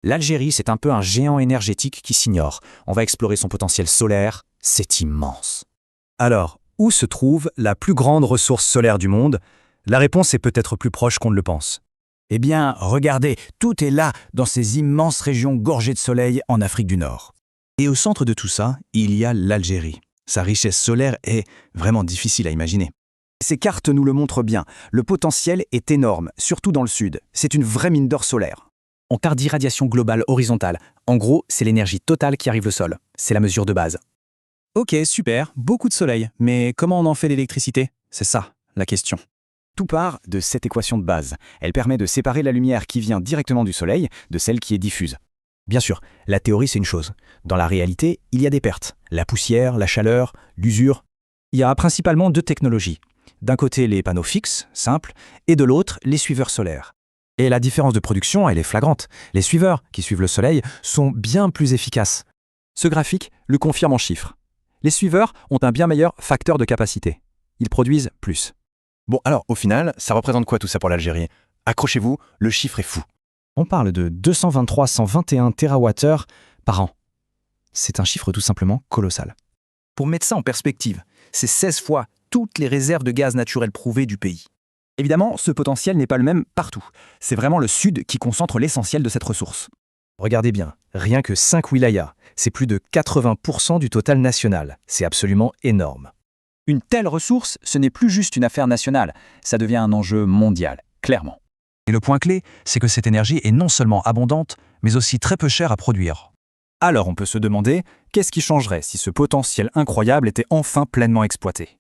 L'Algérie, c'est un peu un géant énergétique qui s'ignore. On va explorer son potentiel solaire, c'est immense. Alors, où se trouve la plus grande ressource solaire du monde? La réponse est peut-être plus proche qu'on ne le pense. Eh bien, regardez, tout est là, dans ces immenses régions gorgées de soleil en Afrique du Nord. Et au centre de tout ça, il y a l'Algérie. Sa richesse solaire est vraiment difficile à imaginer. Ces cartes nous le montrent bien. Le potentiel est énorme, surtout dans le sud. C'est une vraie mine d'or solaire. On parle d'irradiation globale horizontale. En gros, c'est l'énergie totale qui arrive au sol. C'est la mesure de base. Ok, super, beaucoup de soleil. Mais comment on en fait l'électricité? C'est ça, la question. Tout part de cette équation de base. Elle permet de séparer la lumière qui vient directement du soleil de celle qui est diffuse. Bien sûr, la théorie c'est une chose. Dans la réalité, il y a des pertes. La poussière, la chaleur, l'usure. Il y a principalement deux technologies. D'un côté, les panneaux fixes, simples, et de l'autre, les suiveurs solaires. Et la différence de production, elle est flagrante. Les suiveurs, qui suivent le soleil, sont bien plus efficaces. Ce graphique le confirme en chiffres. Les suiveurs ont un bien meilleur facteur de capacité. Ils produisent plus. Bon, alors, au final, ça représente quoi tout ça pour l'Algérie? Accrochez-vous, le chiffre est fou. On parle de 223-121 TWh par an. C'est un chiffre tout simplement colossal. Pour mettre ça en perspective, c'est 16 fois toutes les réserves de gaz naturel prouvées du pays. Évidemment, ce potentiel n'est pas le même partout. C'est vraiment le sud qui concentre l'essentiel de cette ressource. Regardez bien, rien que 5 wilayas, c'est plus de 80% du total national. C'est absolument énorme. Une telle ressource, ce n'est plus juste une affaire nationale, ça devient un enjeu mondial, clairement. Et le point clé, c'est que cette énergie est non seulement abondante, mais aussi très peu chère à produire. Alors on peut se demander, qu'est-ce qui changerait si ce potentiel incroyable était enfin pleinement exploité?